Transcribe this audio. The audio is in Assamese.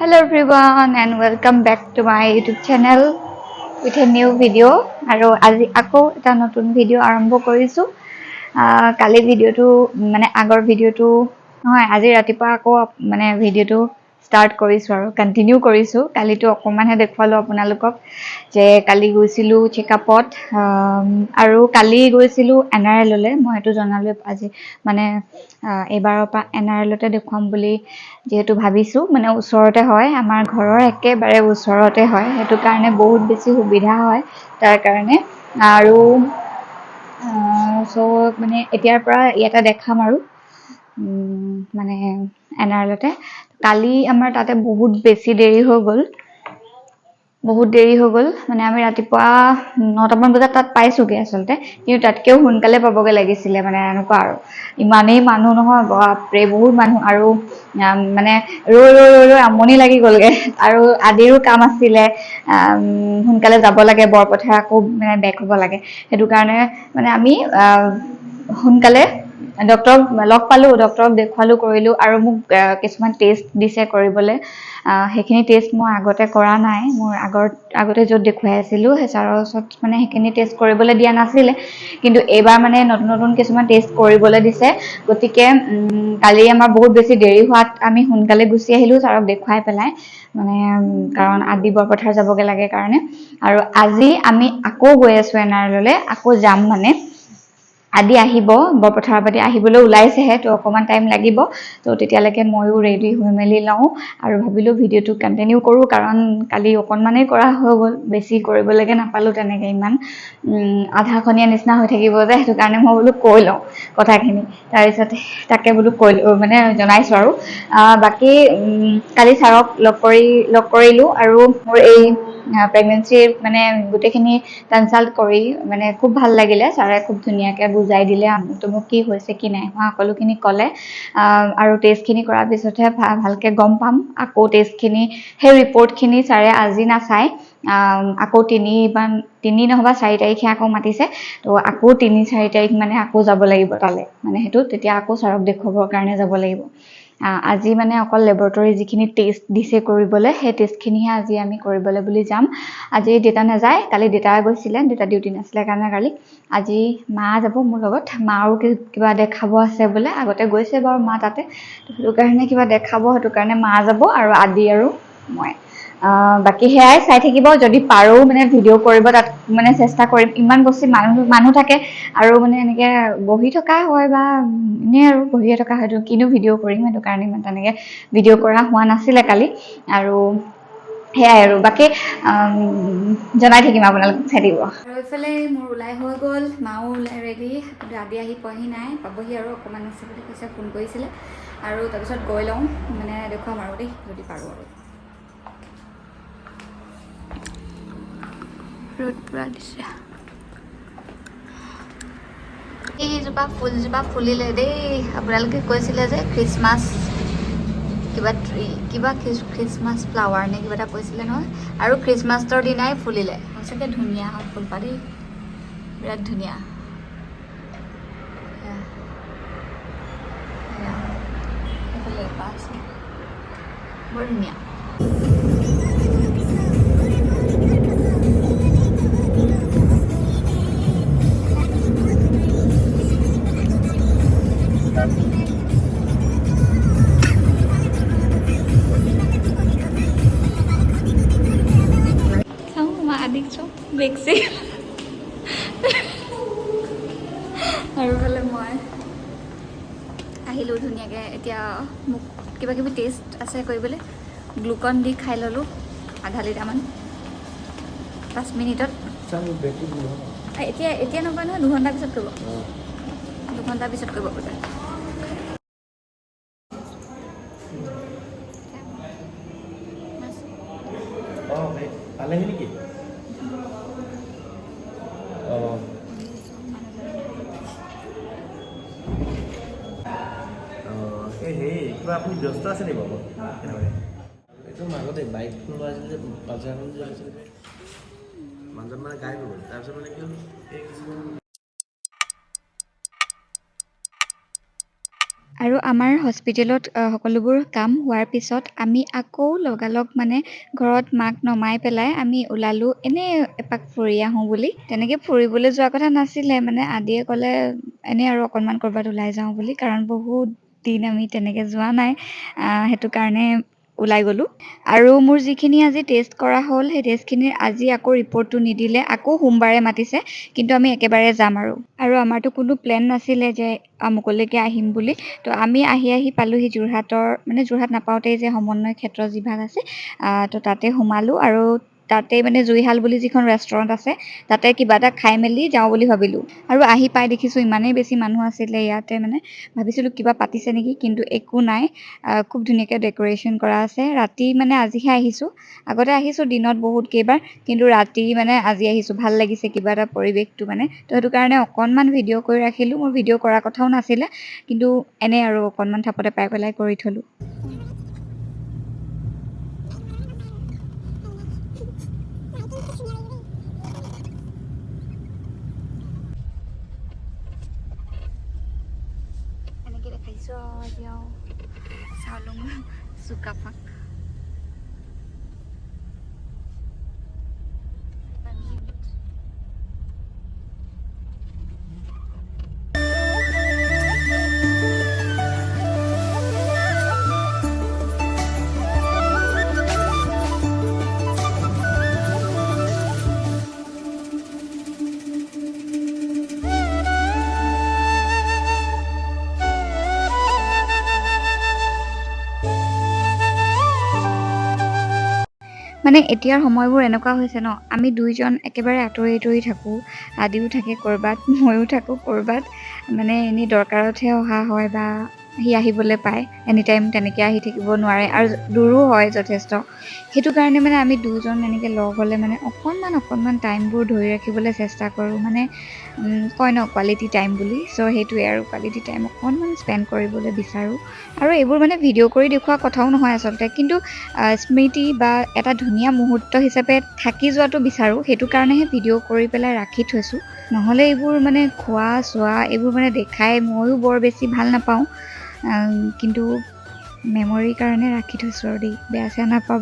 Hello everyone and welcome back to my YouTube channel with a new video. আৰু আজি আকৌ এটা নতুন ভিডিও আৰম্ভ কৰিছো। কালি ভিডিওটো মানে আগৰ ভিডিওটো নহয় আজি ৰাতিপুৱা আকৌ মানে ভিডিওটো স্টাৰ্ট কৰিছো আৰু কন্টিনিউ কৰিছো। কালিটো অকমানহে দেখুৱালো আপোনালোকক যে কালি গৈছিলো চেকআপত আৰু কালি গৈছিলো এনআৰএললে মই এটো জনালো আজি মানে এবাৰৰ পৰা এনআৰএলতে দেখুৱাম বুলি যেহেতু ভাবিছো মানে ওচৰতে হয় আমাৰ ঘৰৰ একেবাৰে ওচৰতে হয় হেতু কাৰণে বহুত বেছি সুবিধা হয় তাৰ কাৰণে আৰু সো মানে এতিয়াৰ পৰা ইয়াতে দেখাম আৰু মানে এনআৰএলতে কালি আমাৰ তাতে বহুত বেছি দেৰি হৈ গ'ল মানে আমি ৰাতিপুৱা 9টা মান বজাত তাত পাইছোগে আসলতে কিন্তু তাতকেও সোনকালে পাবগে লাগিছিলে মানে এনেকুৱা আৰু ইমানেই মানুহ নহয় বাপৰে বহুত মানুহ আৰু মানে ৰৈ আমনি লাগি গলগে আৰু আদিৰো কাম আছিলে সোনকালে যাব লাগে বৰপথাৰ আকৌ মানে বেক হ'ব লাগে হেতু কাৰণে মানে আমি সোনকালে ডক্টৰক লগ পালো ডক্টৰক দেখুৱালো কৰিলো আৰু মোক কিছুমান টেষ্ট দিছে কৰিবলৈ হেখিনি টেষ্ট মই আগতে কৰা নাই মোৰ আগতে যত দেখুৱাই আছিলো হেচাৰৰ ওচৰত মানে হেখিনি টেষ্ট কৰিবলৈ দিয়া নাছিলে কিন্তু এবাৰ মানে নতুন কিছুমান টেষ্ট কৰিবলৈ দিছে গতিকে কালি আমাৰ বহুত বেছি দেৰি হোৱাত আমি সোনকালে গুচি আহিলো ছাৰক দেখুৱাই পেলাই মানে কাৰণ আদি বৰপথাৰ যাবগে লাগে কাৰণে আৰু আজি আমি আকৌ গৈ আছো এনআৰএললে আকৌ যাম মানে আদি আহিব বৰপথাৰৰ পাতি আহিবলৈ ওলাইছেহে তো অকমান টাইম লাগিব তো তেতিয়ালৈকে ময়ো ৰেডি হৈ মেলি লওঁ আৰু ভাবিলো ভিডিওটো কন্টিনিউ কৰো কাৰণ কালি অকনমানেই কৰা হৈ গ'ল বেছি কৰিবলৈকে নাপালো তেনেকে ইমান আধাখনিয়া নিচিনা হৈ থাকিব যে হেতু কাৰণে মই বোলো কৈ লওঁ কথাখিনি তাৰ পিছত তাকে বোলো কৈ মানে জনাইছো আৰু বাকি কালি ছাৰক লগ কৰিলো আৰু মোৰ এই প্ৰেগনেন্সিৰ মানে গুটেখিনি কনসাল্ট কৰি মানে খুব ভাল লাগিলে ছাৰে খুব ধুনীয়াকে বুজাই দিলে তো মোক কি হৈছে কি নাই হোৱা সকলোখিনি ক'লে আৰু টেষ্টখিনি কৰাৰ পিছতহে ভালকে গম পাম আকৌ টেষ্টখিনি সেই ৰিপৰ্টখিনি ছাৰে আজি নাচাই আকৌ 3 নহবা 4 তাৰিখে আকৌ মাতিছে তো আকৌ 3-4 তাৰিখ মানে আকৌ যাব লাগিব তালে মানে হেতু তেতিয়া আকৌ ছাৰক দেখুৱাবৰ কাৰণে যাব লাগিব আজি মানে অকল ল্যাবৰেটৰী যিখিনি টেষ্ট দিছে কৰিবলৈ সেই টেষ্টখিনিহে আজি আমি কৰিবলৈ বুলি যাম আজি ডেটা নাযায় কালি ডেটা গৈছিলে ডেটা ডিউটি নাছিলে কাৰণে কালি আজি মা যাব মোৰ লগত মাৰো কিবা দেখাব আছে বোলে আগতে গৈছে বাৰু মা তাতে হেতু কাৰণে কিবা দেখাব হেতু কাৰণে মা যাব আৰু আদি আৰু মই বাকি হেয়াই চাই থাকিব যদি পাৰো মানে ভিডিও কৰিব তাত মানে চেষ্টা কৰিম ইমান বস্তু মানুহ থাকে আৰু মানে এনেকে বহি থকা হয় বা এনে আৰু বহিয়ে থকা হয়তো কিনো ভিডিও কৰিম হেতু কাৰণে মানে তেনেকে ভিডিও কৰা হোৱা নাছিলে কালি আৰু হেয়াই আৰু বাকি জনাই থাকিম আপোনালোকক চাই দিব আৰু ইফালে মোৰ ওলাই হৈ গ'ল মাও ওলাই ৰেডি আদি আহি পোৱাহি নাই পাবহি আৰু অকমান আছে বুলি কৈছে ফোন কৰিছিলে আৰু তাৰপিছত গৈ লওঁ মানে দেখুৱাম আৰু দেই যদি পাৰো আৰু ৰ'দ পুৰা দিছে এইজোপা ফুলজোপা ফুলিলে দেই আপোনালোকে কৈছিলে যে খ্ৰীষ্টমাছ কিবা খ্ৰীষ্টমাছ ফ্লাৱাৰ নে কিবা এটা কৈছিলে নহয় আৰু খ্ৰীষ্টমাছৰ দিনাই ফুলিলে সঁচাকে ধুনীয়া হয় ফুলপাহ দেই বিৰাট ধুনীয়া এইফালে এপাহ আছে বৰ ধুনীয়া দেখছি আৰু ফালে মই আহিলো ধুনীয়াকে এতিয়া মোক কিবা কিবি টেষ্ট আছে কৰিবলৈ গ্লুকন দি খাই ললো আধা লিটাৰমান 5 মিনিটত এতিয়া নকয় নহয় 2 ঘণ্টাৰ পিছত কৰিব 2 ঘণ্টাৰ পিছত কৰিব বোলে পালেহি নেকি কিবা আপুনি ব্যস্ত আছে নেকি বাৰু এইটো মাজতে বাইক কোনোবা আছিল যে পালচাৰখন যে আছিল মাজত মানে গাই গ'ল তাৰপিছত মানে কি হ'ল এই কিছুমান আৰু আমাৰ হস্পিটেলত সকলোবোৰ কাম হোৱাৰ পিছত আমি আকৌ লগালগ মানে ঘৰত মাক নমাই পেলাই আমি ওলালোঁ এনেই এপাক ফুৰি আহোঁ বুলি। তেনেকৈ ফুৰিবলৈ যোৱা কথা নাছিলে, মানে আদিয়ে ক'লে এনেই আৰু অকণমান ক'ৰবাত ওলাই যাওঁ বুলি, কাৰণ বহুত দিন আমি তেনেকৈ যোৱা নাই, সেইটো কাৰণে ওলাই গ'লোঁ। আৰু মোৰ যিখিনি আজি টেষ্ট কৰা হ'ল সেই টেষ্টখিনিৰ আজি আকৌ ৰিপৰ্টটো নিদিলে, আকৌ সোমবাৰে মাতিছে, কিন্তু আমি একেবাৰে যাম আৰু আমাৰতো কোনো প্লেন নাছিলে যে আমুকলৈকে আহিম বুলি। তো আমি আহি পালোঁহি যোৰহাটৰ, মানে যোৰহাট নাপাওঁতেই যে সমন্বয় ক্ষেত্ৰ যিভাগ আছে, তো তাতে সোমালোঁ আৰু তাতে মানে জুইশাল বুলি যিখন ৰেষ্টুৰেণ্ট আছে তাতে কিবা এটা খাই মেলি যাওঁ বুলি ভাবিলোঁ। আৰু আহি পাই দেখিছোঁ ইমানেই বেছি মানুহ আছিলে ইয়াতে, মানে ভাবিছিলোঁ কিবা পাতিছে নেকি, কিন্তু একো নাই। খুব ধুনীয়াকৈ ডেক'ৰেশ্যন কৰা আছে। ৰাতি মানে আজিহে আহিছোঁ, আগতে আহিছোঁ দিনত বহুত কেইবাৰ, কিন্তু ৰাতি মানে আজি আহিছোঁ, ভাল লাগিছে কিবা এটা পৰিৱেশটো মানে। তো সেইটো কাৰণে অকণমান ভিডিঅ' কৰি ৰাখিলোঁ। মোৰ ভিডিঅ' কৰাৰ কথাও নাছিলে, কিন্তু এনেই আৰু অকণমান থাপতে পাই পেলাই কৰি থলোঁ। এনেকৈ দেখাইছোঁ আজি আৰু চাউলুং চুকাফাক। মানে এতিয়াৰ সময়বোৰ এনেকুৱা হৈছে ন, আমি দুইজন একেবাৰে আঁতৰি থাকোঁ। আদিও থাকে ক'ৰবাত, ময়ো থাকোঁ ক'ৰবাত, মানে এনেই দৰকাৰতহে অহা হয় বা সি আহিবলৈ পায়। এনিটাইম তেনেকৈ আহি থাকিব নোৱাৰে আৰু দূৰো হয় যথেষ্ট। সেইটো কাৰণে মানে আমি দুজন এনেকৈ লগ হ'লে মানে অকণমান টাইমবোৰ ধৰি ৰাখিবলৈ চেষ্টা কৰোঁ। মানে কয় ন কোৱালিটি টাইম বুলি, চ' সেইটোৱে আৰু কোৱালিটি টাইম অকণমান স্পেণ্ড কৰিবলৈ বিচাৰোঁ। আৰু এইবোৰ মানে ভিডিঅ' কৰি দেখুওৱা কথাও নহয় আচলতে, কিন্তু স্মৃতি বা এটা ধুনীয়া মুহূৰ্ত হিচাপে থাকি যোৱাটো বিচাৰোঁ। সেইটো কাৰণেহে ভিডিঅ' কৰি পেলাই ৰাখি থৈছোঁ। নহ'লে এইবোৰ মানে খোৱা চোৱা এইবোৰ মানে দেখাই ময়ো বৰ বেছি ভাল নাপাওঁ, কিন্তু মেমৰিৰ কাৰণে ৰাখি থৈছোঁ আৰু দেই, বেয়া চেয়া নাপাব।